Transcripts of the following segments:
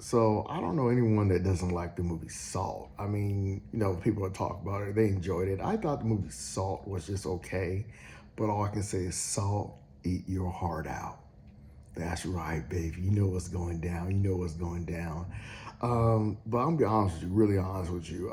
So I don't know anyone that doesn't like the movie Salt. I mean, people that talk about it, they enjoyed it. I thought the movie Salt was just okay, but all I can say is Salt, eat your heart out. That's right, baby. You know what's going down. You know what's going down. But I'm gonna be honest with you, really honest with you.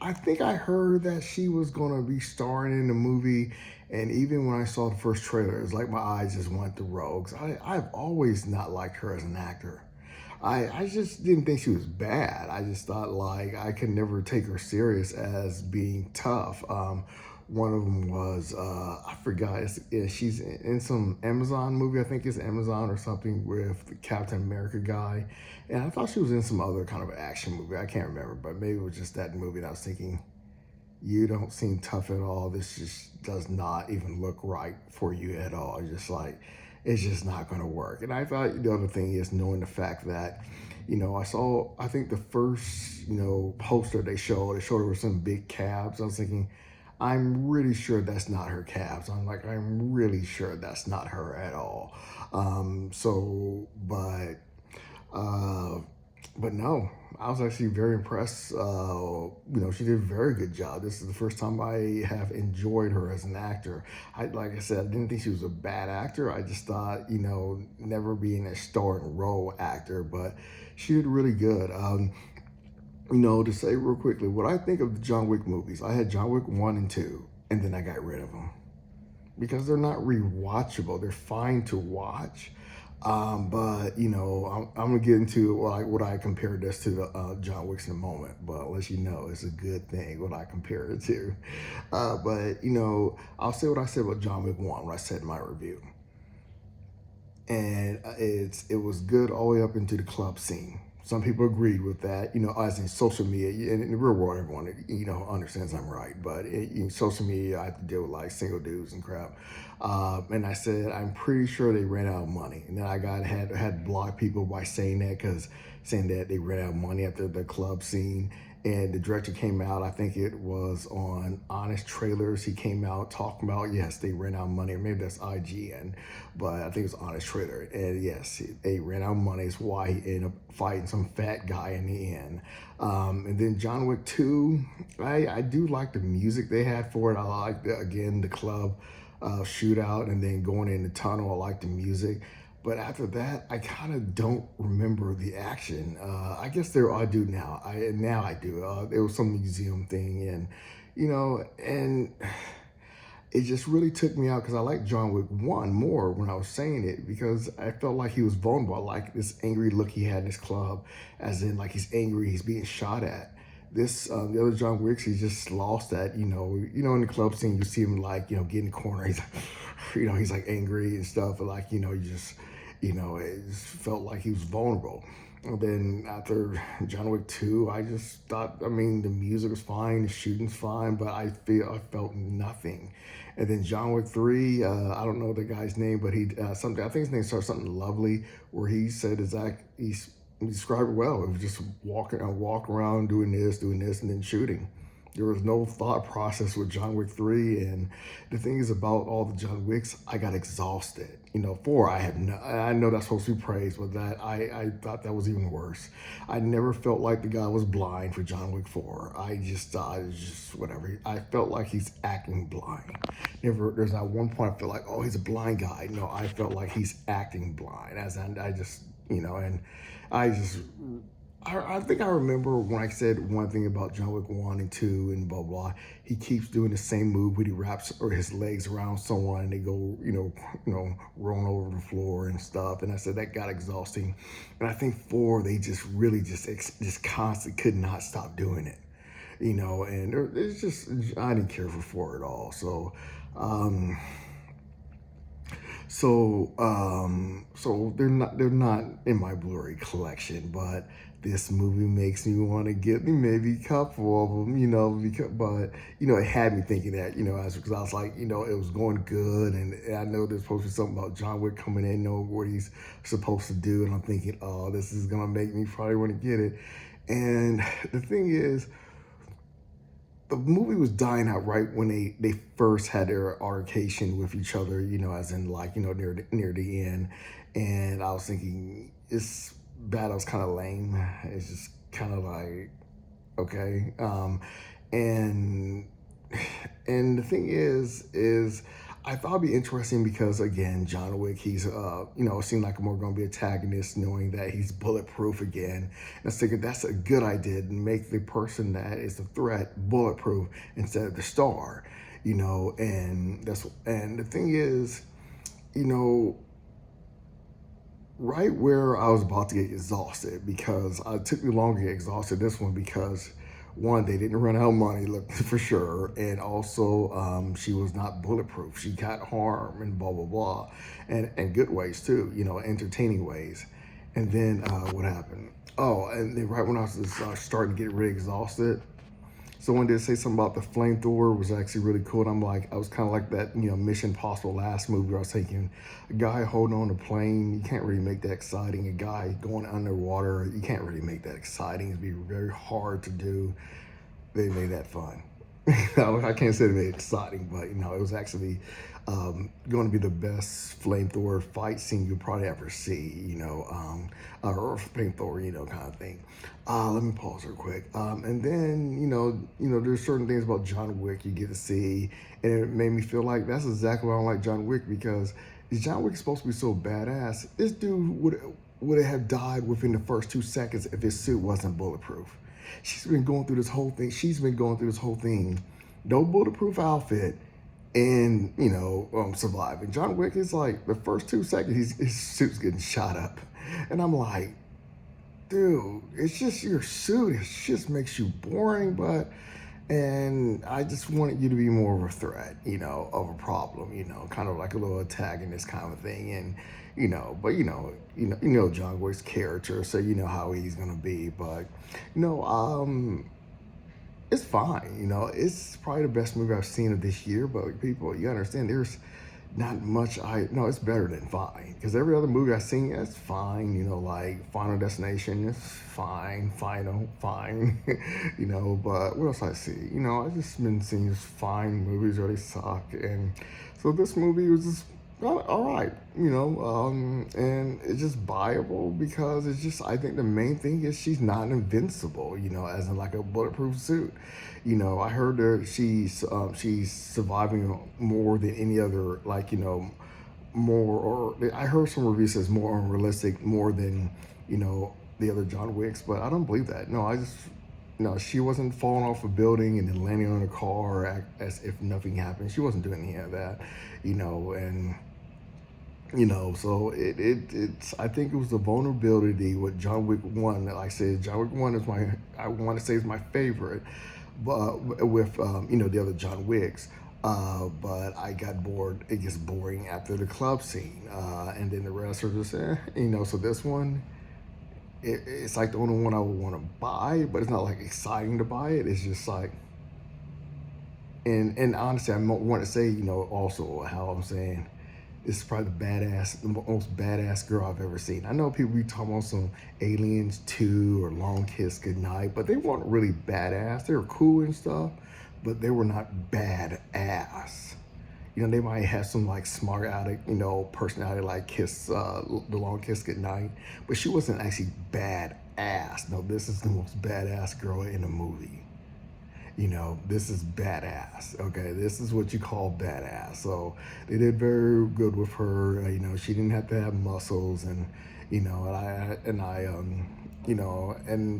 I think I heard that she was gonna be starring in the movie, and even when I saw the first trailer, it's like my eyes just went to rogues. I've always not liked her as an actor. I just didn't think she was bad. I just thought like I could never take her serious as being tough. One of them was I forgot. She's in some Amazon movie. I think it's Amazon or something with the Captain America guy, and I thought she was in some other kind of action movie. I can't remember, but maybe it was just that movie. And I was thinking, you don't seem tough at all. This just does not even look right for you at all. It's just like, it's just not going to work. And I thought the other thing is knowing the fact that, I think the first, poster they showed her with some big calves. I was thinking, I'm really sure that's not her calves. I'm really sure that's not her at all. So, uh, but no, I was actually very impressed. She did a very good job. This is the first time I have enjoyed her as an actor. Like I said, I didn't think she was a bad actor. I just thought, never being a starring role actor, but she did really good. To say real quickly, what I think of the John Wick movies, I had John Wick 1 and 2, and then I got rid of them because they're not rewatchable. They're fine to watch, but I'm gonna get into what I compared this to the John Wicks in a moment. But I'll let you know it's a good thing what I compare it to. But I'll say what I said about John Wick 1 when I said my review, and it was good all the way up into the club scene. Some people agreed with that, as in social media. In the real world, everyone, understands I'm right. But in social media, I have to deal with like single dudes and crap. And I said, I'm pretty sure they ran out of money. And then had blocked people by saying that because saying that they ran out of money after the club scene. And the director came out, I think it was on Honest Trailers. He came out talking about, yes, they ran out of money, or maybe that's IGN, but I think it was Honest Trailer. And yes, they ran out of money. It's why he ended up fighting some fat guy in the end. And then John Wick 2, I do like the music they had for it. I like, again, the club shootout and then going in the tunnel. I like the music. But after that, I kind of don't remember the action. I guess I do now. I do. There was some museum thing, and and it just really took me out because I like John Wick 1 more when I was saying it because I felt like he was vulnerable. I like this angry look he had in his club, as in like he's angry, he's being shot at. The other John Wicks, he just lost that. In the club scene, you see him like get in the corner. He's he's like angry and stuff, but like you just it just felt like he was vulnerable. And then after John Wick 2, I just thought, I mean, the music was fine, the shooting's fine, but I felt nothing. And then John Wick 3, I don't know the guy's name, but something, I think his name starts something lovely, where he said he described it well. It was just walk around doing this, and then shooting. There was no thought process with John Wick 3. And the thing is about all the John Wicks, I got exhausted. 4, I know that's supposed to be praised, but I thought that was even worse. I never felt like the guy was blind for John Wick 4. I just thought it was just whatever. I felt like he's acting blind. There's not one point I feel like, oh, he's a blind guy. No, I felt like he's acting blind. I just, and I just I think I remember when I said one thing about John Wick 1 and 2 and blah, blah. He keeps doing the same move when he wraps or his legs around someone and they go, rolling over the floor and stuff. And I said that got exhausting. And I think 4, they just really just constantly could not stop doing it, and it's just, I didn't care for 4 at all. So they're not in my Blu-ray collection, but this movie makes me want to get me maybe a couple of them, but it had me thinking that, because I was like, it was going good, and I know there's supposed to be something about John Wick coming in, knowing what he's supposed to do, and I'm thinking, oh, this is gonna make me probably want to get it. And the thing is, the movie was dying out right when they first had their altercation with each other, as in like, near the end. And I was thinking, battle's kind of lame. It's just kind of like, okay. And and the thing is I thought it'd be interesting because again, John Wick, he's seemed like more going to be antagonist, knowing that he's bulletproof again. And I was thinking that's a good idea to make the person that is the threat bulletproof instead of the star, and the thing is, you know, right where I was about to get exhausted because it took me longer to get exhausted this one because one, they didn't run out of money, look for sure, and also she was not bulletproof. She got harm and blah blah blah, and good ways too, entertaining ways. And then what happened? Oh, and then right when I was starting to get really exhausted, someone did say something about the flamethrower was actually really cool. And I'm like, I was kind of like that, Mission Impossible last movie where I was thinking, a guy holding on a plane, you can't really make that exciting. A guy going underwater, you can't really make that exciting. It'd be very hard to do. They made that fun. I can't say they made it exciting, but it was actually going to be the best flamethrower fight scene you'll probably ever see. Or flamethrower, kind of thing. Let me pause real quick. And then there's certain things about John Wick you get to see, and it made me feel like that's exactly why I don't like John Wick because John Wick supposed to be so badass. This dude would have died within the first 2 seconds if his suit wasn't bulletproof. She's been going through this whole thing. She's been going through this whole thing. No bulletproof outfit and, surviving. John Wick is like the first 2 seconds, his suit's getting shot up. And I'm like, dude, it's just your suit. It just makes you boring, and I just wanted you to be more of a threat, of a problem, kind of like a little antagonist kind of thing. And, John Wick's character, so you know how he's gonna be. But, you know, um, it's fine. It's probably the best movie I've seen of this year. But people, you understand, there's not much. No, it's better than fine because every other movie I've seen, it's fine. Like Final Destination, it's fine. Final, fine. But what else I see? I just been seeing just fine movies or they suck, and so this movie was just all right. And it's just buyable because it's just. I think the main thing is she's not invincible. As in like a bulletproof suit. I heard that she's surviving more than any other, like, more, or I heard some reviews says more unrealistic, more than the other John Wicks, but I don't believe that. No, I just no, she wasn't falling off a building and then landing on a car as if nothing happened. She wasn't doing any of that, and so it's I think it was the vulnerability with John Wick one that, like I said, John Wick one is I want to say is my favorite, but with the other John Wicks. But I got bored. It gets boring after the club scene, and then the rest are just, So this one, it's like the only one I would want to buy, but it's not like exciting to buy it. It's just like, and honestly, I want to say, also how I'm saying this is probably the most badass girl I've ever seen. I know people be talking about some Aliens 2 or Long Kiss Goodnight, but they weren't really badass. They were cool and stuff, but they were not badass. They might have some like smart addict, personality like the Long Kiss Goodnight, but she wasn't actually badass. No, this is the most badass girl in the movie. This is badass. Okay, this is what you call badass. So they did very good with her. She didn't have to have muscles, and and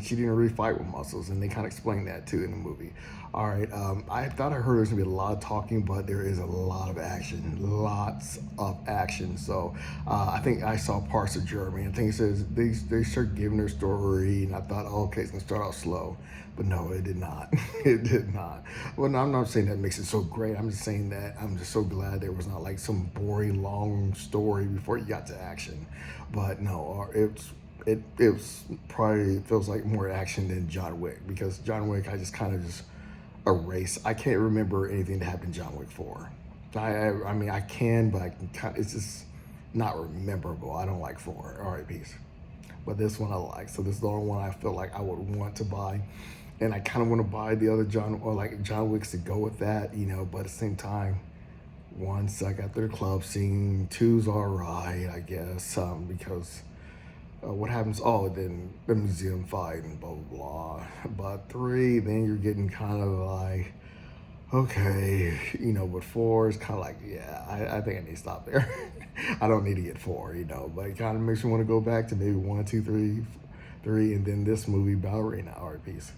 she didn't really fight with muscles, and they kind of explained that too in the movie. All right, I thought I heard there's gonna be a lot of talking, but there is a lot of action, lots of action. So I think I saw parts of Germany. I think it says they start giving their story, and I thought, oh, okay, it's gonna start out slow, but no, it did not. It did not. Well, no, I'm not saying that makes it so great. I'm just saying that I'm just so glad there was not like some boring long story before you got to action. But no, it was probably feels like more action than John Wick because John Wick I just kind of just erase. I can't remember anything that happened in John Wick 4. I mean I can, but I can kind of, it's just not memorable. I don't like 4. All right, peace. But this one I like. So this is the only one I feel like I would want to buy. And I kind of want to buy the other John Wicks to go with that, but at the same time, once I got to the club scene, two's all right, I guess, because What happens? Oh, then the museum fight and blah blah blah. But three, then you're getting kind of like, okay, but four is kind of like, yeah, I think I need to stop there. I don't need to get four, but it kind of makes me want to go back to maybe one, two, three, and then this movie, Ballerina. All right, peace.